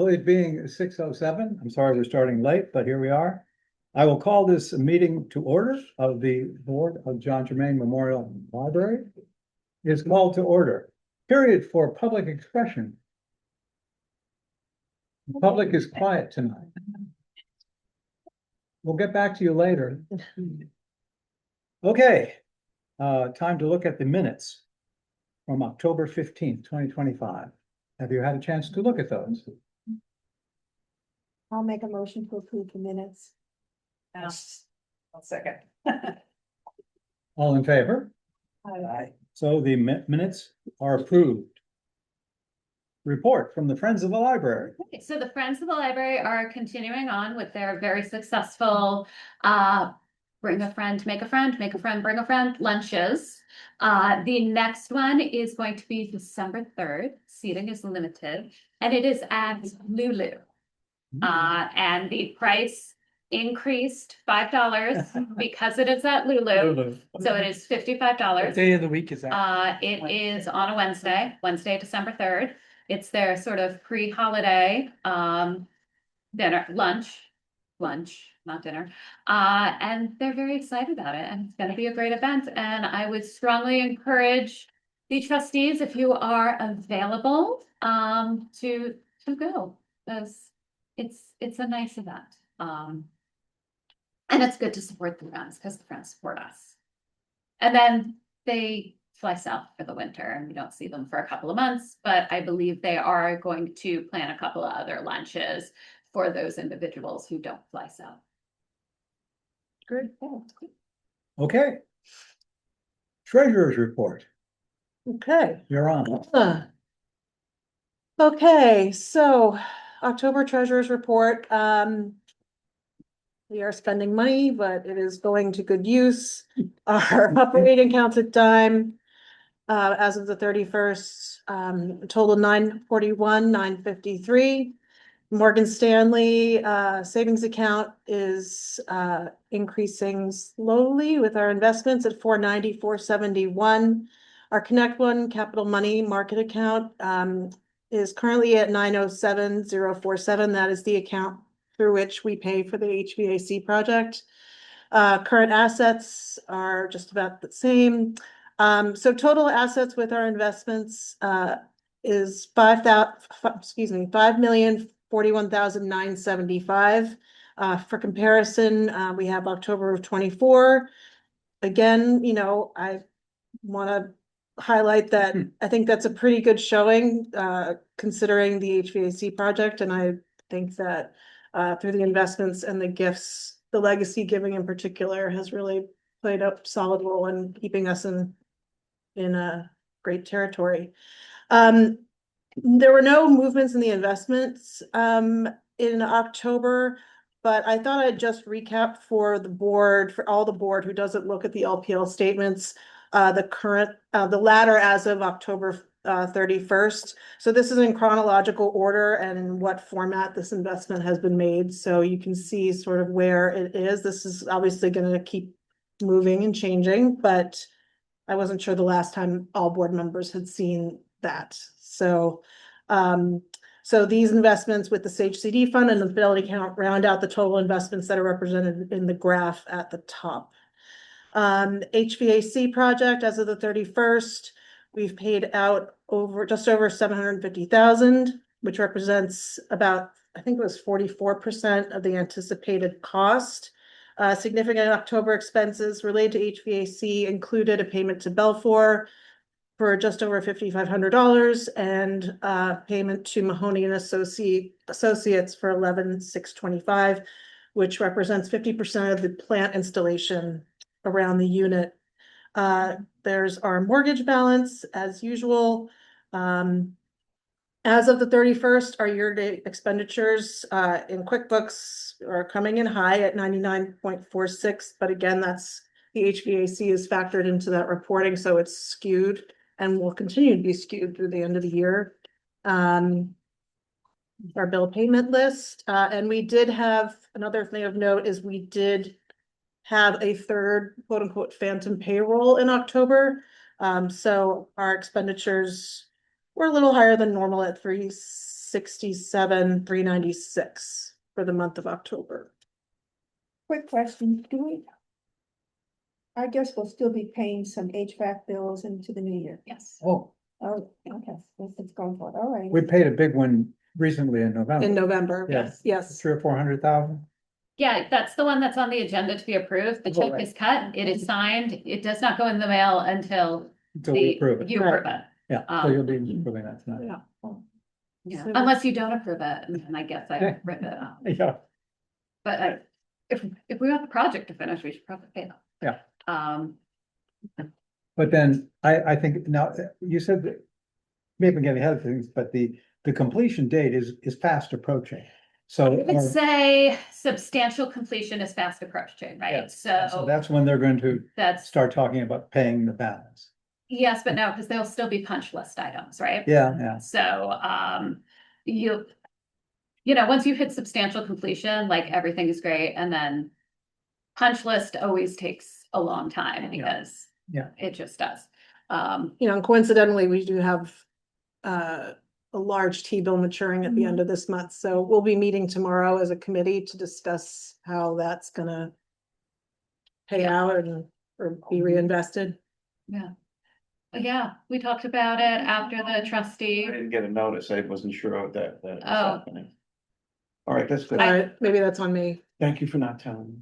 Well, it being 6:07, I'm sorry we're starting late, but here we are. I will call this meeting to order of the Board of John Germain Memorial Library. It is called to order. Period for public expression. The public is quiet tonight. We'll get back to you later. Okay, time to look at the minutes from October 15th, 2025. Have you had a chance to look at those? I'll make a motion to approve the minutes. I'll second. All in favor? Aye. So the minutes are approved. Report from the Friends of the Library. Okay, so the Friends of the Library are continuing on with their very successful bring a friend, make a friend, make a friend, bring a friend lunches. The next one is going to be December 3rd. Seating is limited and it is at Lulu. And the price increased $5 because it is at Lulu. So it is $55. What day of the week is that? It is on a Wednesday, December 3rd. It's their sort of pre-holiday dinner, lunch, not dinner. And they're very excited about it and it's gonna be a great event. And I would strongly encourage the trustees, if you are available, to go. Because it's a nice event. And it's good to support the Friends because the Friends support us. And then they fly south for the winter and we don't see them for a couple of months, but I believe they are going to plan a couple of other lunches for those individuals who don't fly south. Good. Okay. Treasurer's report. Okay. You're on. Okay, so October treasurer's report. We are spending money, but it is going to good use. Our operating accounts at dime, as of the 31st, total 941, 953. Morgan Stanley savings account is increasing slowly with our investments at 490, 471. Our Connect One Capital Money Market account is currently at 907,047. That is the account through which we pay for the HVAC project. Current assets are just about the same. So total assets with our investments is $5,041,975. For comparison, we have October of 24. Again, you know, I want to highlight that I think that's a pretty good showing, considering the HVAC project, and I think that through the investments and the gifts, the legacy giving in particular has really played a solid role in keeping us in a great territory. There were no movements in the investments in October, but I thought I'd just recap for the board, for all the board who doesn't look at the LPL statements, the latter as of October 31st. So this is in chronological order and in what format this investment has been made. So you can see sort of where it is. This is obviously going to keep moving and changing, but I wasn't sure the last time all board members had seen that. So, so these investments with the Sage CD fund and the fidelity account round out the total investments that are represented in the graph at the top. HVAC project as of the 31st, we've paid out just over 750,000, which represents about, I think it was 44% of the anticipated cost. Significant October expenses related to HVAC included a payment to Belfour for just over $5,500 and payment to Mahoney and Associates for $11,625, which represents 50% of the plant installation around the unit. There's our mortgage balance as usual. As of the 31st, our year-to-date expenditures in QuickBooks are coming in high at 99.46, but again, that's the HVAC is factored into that reporting, so it's skewed and will continue to be skewed through the end of the year. Our bill payment list, and we did have another thing of note is we did have a third quote unquote phantom payroll in October. So our expenditures were a little higher than normal at $67,396 for the month of October. Quick question, do we? I guess we'll still be paying some HVAC bills into the new year. Yes. Oh, Oh, okay, it's going for it, all right. we paid a big one recently in November. In November, Yes. yes. 300,000 or 400,000. Yeah, that's the one that's on the agenda to be approved. The check Right. is cut, it is signed. It does not go in the mail until Until we approve it. you approve it. Yeah, so you'll be approving that tonight. Yeah. Yeah, So- unless you don't approve it, and I guess I rip it up. Yeah, But if we want the project to finish, we should probably pay them. Yeah. Um, but then I think now you said that maybe getting ahead of things, but the completion date is fast approaching. So, I would say substantial completion is fast approaching, Yeah. right? so So that's when they're going to that's, start talking about paying the balance. yes, but no, because there'll still be punch list items, right? Yeah, yeah. So, you know, once you hit substantial completion, like everything is great, and then punch list always takes a long time because Yeah. it just does. You know, and coincidentally, we do have a large T-bill maturing at the end of this month, so we'll be meeting tomorrow as a committee to discuss how that's gonna pay out and or be reinvested. Yeah. Yeah, we talked about it after the I trustee. didn't get a notice. I wasn't sure that was Oh. happening. All right, that's good. All right, maybe that's on me. Thank you for not telling me.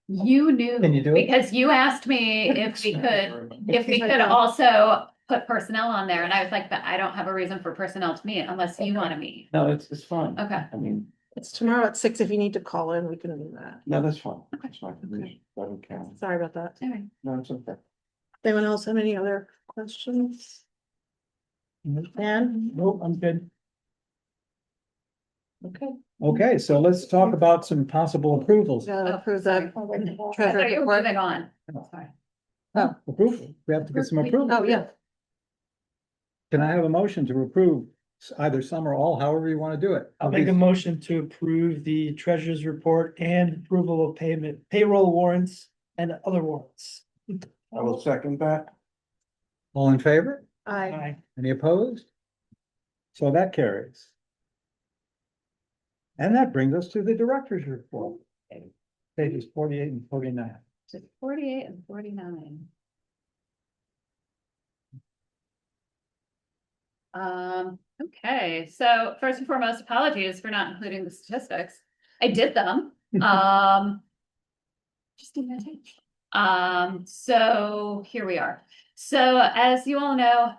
You knew Can you do it? because you asked me if we could also put personnel on there, and I was like, but I don't have a reason for personnel to meet unless you want to meet. No, it's fine. Okay. I mean, It's tomorrow at 6. If you need to call in, we can do that. no, that's fine. That's fine. Doesn't count. Sorry about that. All right. No, it's okay. Anyone else have any other questions? Dan? Nope, I'm good. Okay. Okay, so let's talk about some possible approvals. Approve sorry. that. I Treasurer thought you were report. moving on. Sorry. Approval. We have to get some approval. Oh, yeah. Can I have a motion to approve either some or all, however you want to do it? I'll make a motion to approve the treasurer's report and approval of payment, payroll warrants and other warrants. I will second that. All in favor? Aye. Aye. Any opposed? So that carries. And that brings us to the director's report. Pages 48 and 49. 48 and 49. Okay, so first and foremost, apologies for not including the statistics. I did them. Just didn't have time. So here we are. So as you all know,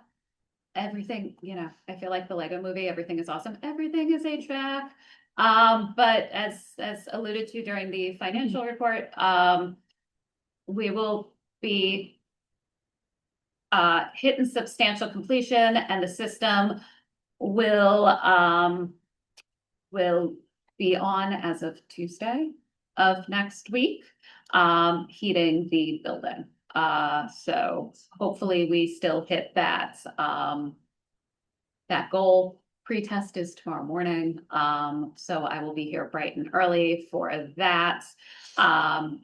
everything, you know, I feel like the Lego movie, everything is awesome. Everything is HVAC. But as alluded to during the financial report, we will be hitting substantial completion, and the system will be on as of Tuesday of next week, heating the building. So hopefully we still hit that goal. Pre-test is tomorrow morning, so I will be here bright and early for that.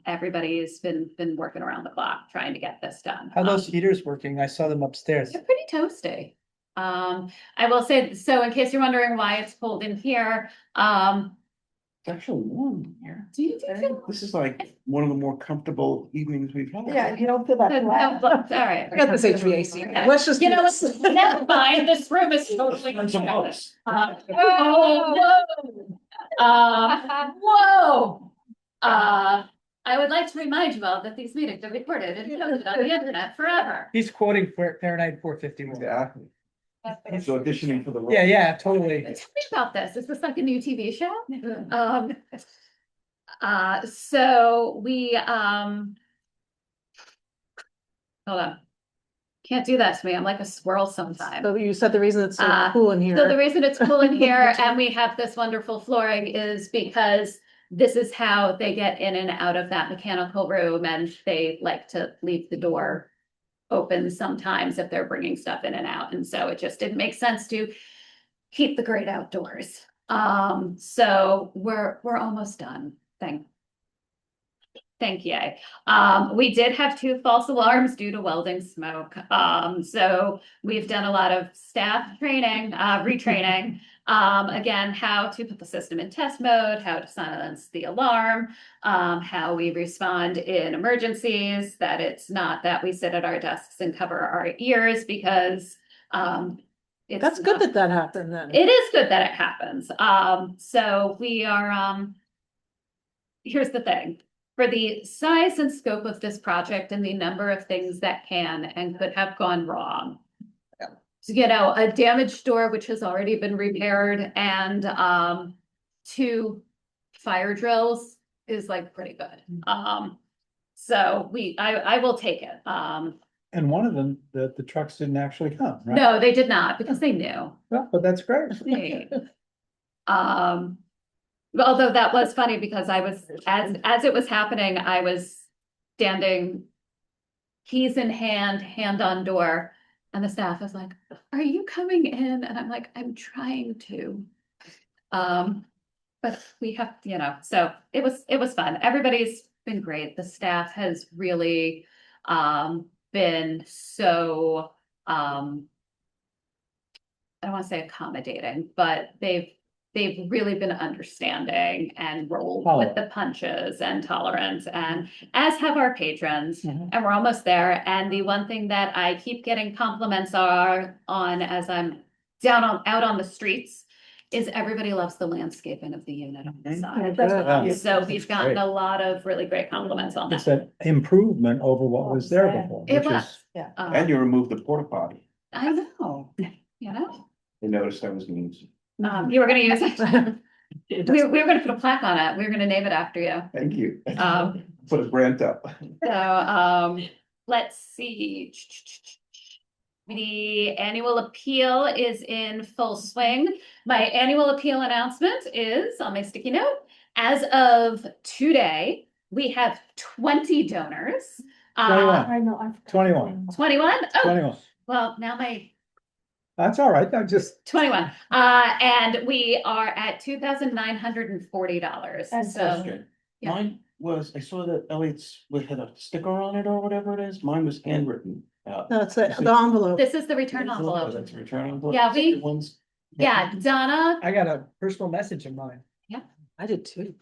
Everybody's been working around the clock trying to get this done. How are those heaters working? I saw them upstairs. They're pretty toasty. I will say, so in case you're wondering why it's cold in here, It's actually warm in here. do you feel? This is like one of the more comfortable evenings we've had. Yeah, you don't feel that No, flat. all right. I got this HVAC. Let's just. You know what? Never mind. This room is totally. Turn some lights. Oh, whoa. Whoa. I would like to remind you all that these meetings are recorded and posted on the internet forever. He's quoting Fahrenheit 451. Exactly. He's auditioning for the role. Yeah, totally. Tell me about this. Is this like a new TV show? So we, hold on. Can't do that to me. I'm like a squirrel sometimes. So you said the reason it's so cool in So the here. reason it's cool in here and we have this wonderful flooring is because this is how they get in and out of that mechanical room, and they like to leave the door open sometimes if they're bringing stuff in and out. And so it just didn't make sense to keep the great outdoors. So we're almost done. Thank you. We did have 2 false alarms due to welding smoke. So we've done a lot of staff training, retraining. Again, how to put the system in test mode, how to silence the alarm, how we respond in emergencies, that it's not that we sit at our desks and cover our ears because, it's That's good not- that that happened then. It is good that it happens. So we are, here's the thing. For the size and scope of this project and the number of things that can and could have gone wrong. You know, a damaged door which has already been repaired and 2 fire drills is like pretty good. So I will take it. And one of them, the trucks didn't actually come, right? No, they did not because they knew. Well, but that's great. Although that was funny because I was, as it was happening, I was standing keys in hand, hand on door, and the staff was like, "Are you coming in?" And I'm like, "I'm trying to." But we have, you know, so it was fun. Everybody's been great. The staff has really been so I don't want to say accommodating, but they've really been understanding and rolled with the punches and tolerant, and as have our patrons. Mhm. And we're almost there. And the one thing that I keep getting compliments on as I'm out on the streets is everybody loves the landscaping of the unit on the Mhm. side. Yeah. So we've gotten Great. a lot of really great compliments on It's that. an improvement over what was there Yeah. before, It which was. is, Yeah. And you removed the porta potty. I know, you know, They noticed I was gonna use it. you were gonna use it. We were gonna put a plaque on it. We were gonna name it after you. Thank you. Um, Put a brand up. So, let's see. The annual appeal is in full swing. My annual appeal announcement is on my sticky note. As of today, we have 20 donors. 21. I know, I forgot. 21. 21? Oh, 21. well, now my That's all right. That just, 21. And we are at $2,940. That's So, Question. Yeah. Mine was, I saw that Elliot's had a sticker on it or whatever it is. Mine was handwritten out. No, it's the envelope. this is the return Oh, envelope. that's a return envelope. Yeah, we- The ones- Yeah, Donna. I got a personal message in mine. I did too.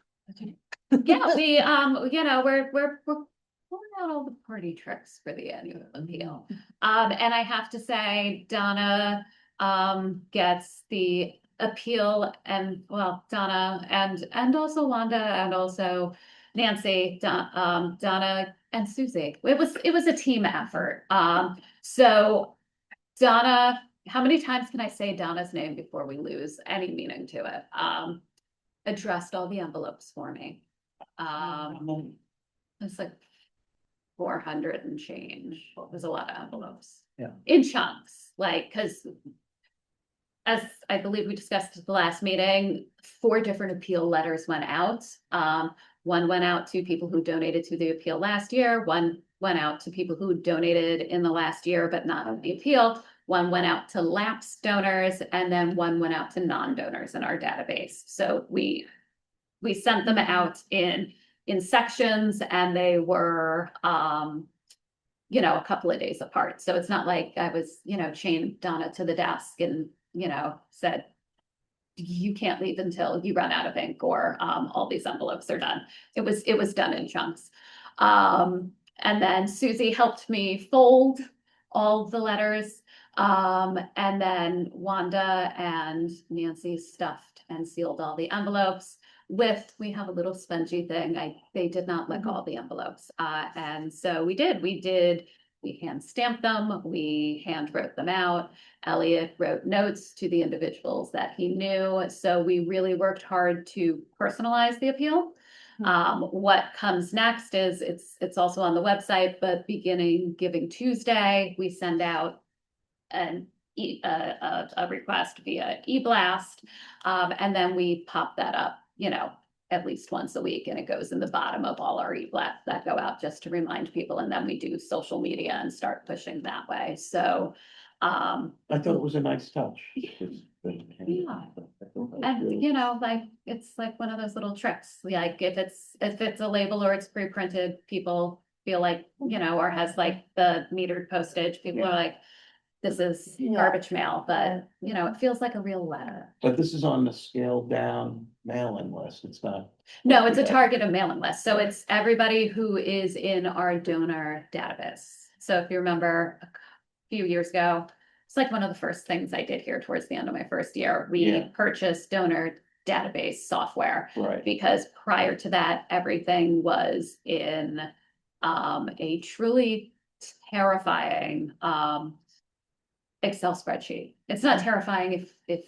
Yeah, we, you know, we're pulling out all the party tricks for the annual appeal. And I have to say, Donna, gets the appeal and, well, Donna and also Wanda and also Nancy, Donna and Susie. It was a team effort. So Donna, how many times can I say Donna's name before we lose any meaning to it? Addressed all the envelopes for me. It's like 400 and change. It was a lot of envelopes. Yeah. In chunks, like, cause as I believe we discussed at the last meeting, 4 different appeal letters went out. One went out to people who donated to the appeal last year. One went out to people who donated in the last year, but not on the appeal. One went out to lapsed donors, and then one went out to non-donors in our database. So we sent them out in sections, and they were, you know, a couple of days apart. So it's not like I was, you know, chained Donna to the desk and, you know, said, you can't leave until you run out of ink or all these envelopes are done. It was done in chunks. And then Susie helped me fold all the letters. And then Wanda and Nancy stuffed and sealed all the envelopes we have a little spongy thing. They did not lick all the envelopes. And so we hand stamped them, we hand wrote them out. Elliot wrote notes to the individuals that he knew. So we really worked hard to personalize the appeal. What comes next is it's also on the website, but beginning Giving Tuesday, we send out a request via e-blast. And then we pop that up, you know, at least once a week, and it goes in the bottom of all our e-blasts that go out just to remind people. And then we do social media and start pushing that way. So, I thought it was a nice touch. Yeah. and you know, like, it's like one of those little tricks, like if it's a label or it's pre-printed, people feel like, you know, or has like the metered postage, people are like, this is Yeah. garbage mail, but you know, it feels like a real letter. But this is on the scaled down mailing list, it's not. No, it's a targeted mailing list, so it's everybody who is in our donor database. So if you remember a few years ago, it's like one of the first things I did here towards the end of my first year. We Yeah. purchased donor database software. Right. Because prior to that, everything was in a truly terrifying Excel spreadsheet. It's not terrifying if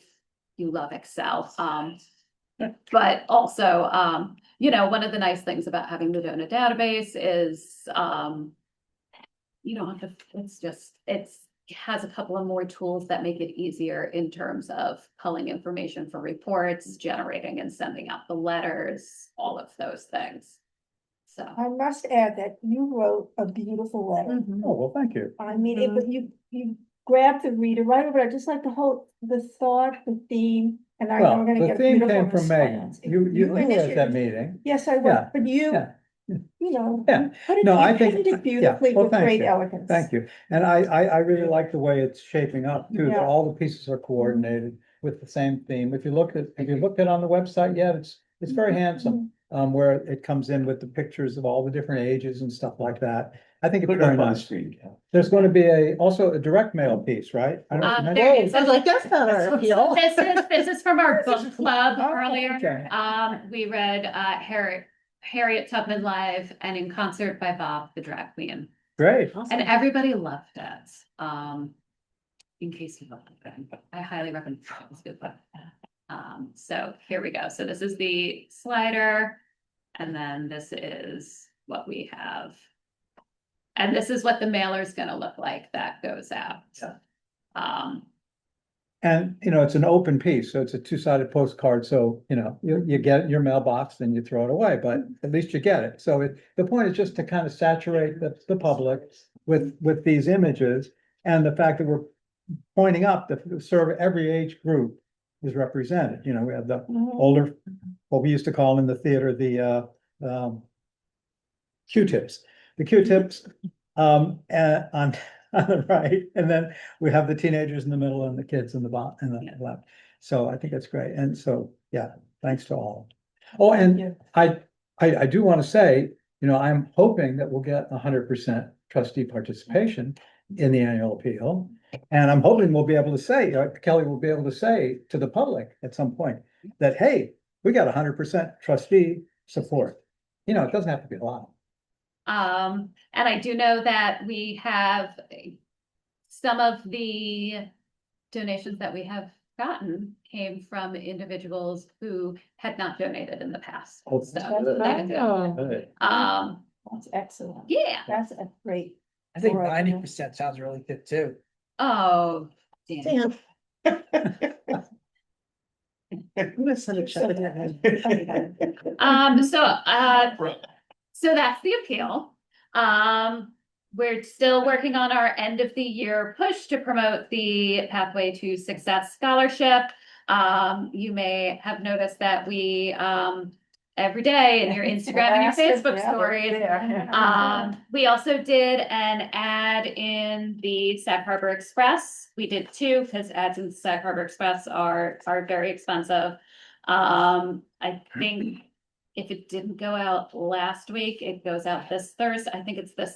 you love Excel. But also, you know, one of the nice things about having the donor database is you don't have to, it has a couple of more tools that make it easier in terms of pulling information for reports, generating and sending out the letters, all of those things. So. I must add that you wrote a beautiful letter. Oh, well, thank you. I mean, it, but you grabbed the reader right over, I just like the thought, the theme, and I know Well, we're gonna the get a theme beautiful came from Megan. response. You were at initiated- that meeting. Yes, I Yeah, was, but you, yeah. you know. Yeah. you put it- No, you I think, painted it yeah, beautifully well, with thank great you. elegance. Thank you. And I really like the way it's shaping up too, that Yeah. all the pieces are coordinated with the same theme. If you looked at it on the website yet, it's very handsome. Where it comes in with the pictures of all the different ages and stuff like that. I think it's Put it very up on the nice. screen, Cal. There's going to be also a direct mail piece, right? I don't know if you There mentioned- is I was like, that's not our appeal. This is from our book club Oh, earlier. okay. We read Harriet Tubman Live and In Concert by Bob the Drag Queen. Great. And everybody loved it. In case you loved it, I highly recommend it. It's a good book. So here we go. So this is the slider, and then this is what we have. And this is what the mailer is gonna look like that goes out. And, it's an open piece, so it's a two-sided postcard, so, you get it in your mailbox, then you throw it away, but at least you get it. So the point is just to kind of saturate the public with these images, and the fact that we're pointing up that serve every age group is represented. We have the older, what we used to call in the theater, the Q-tips. The Q-tips and on the right, and then we have the teenagers in the middle and the kids in the bottom and the left. So I think that's great. And so, yeah, thanks to all. Oh, and I do want to say, I'm hoping that we'll get 100% trustee participation in the annual appeal. And I'm hoping we'll be able to say, Kelly will be able to say to the public at some point that, hey, we got 100% trustee support. It doesn't have to be a lot. And I do know that we have some of the donations that we have gotten came from individuals who had not donated in the past. Oh, So, Good. That's excellent. yeah. That's a great. I think Alright. 90% sounds really good too. Oh, damn. Damn. I'm gonna send a check. So that's the appeal. We're still working on our end of the year push to promote the Pathway to Success Scholarship. You may have noticed that we, every day in your Instagram and your Facebook stories. We also did an ad in the Sag Harbor Express. We did two because ads in Sag Harbor Express are very expensive. I think if it didn't go out last week, it goes out this Thursday. I think it's this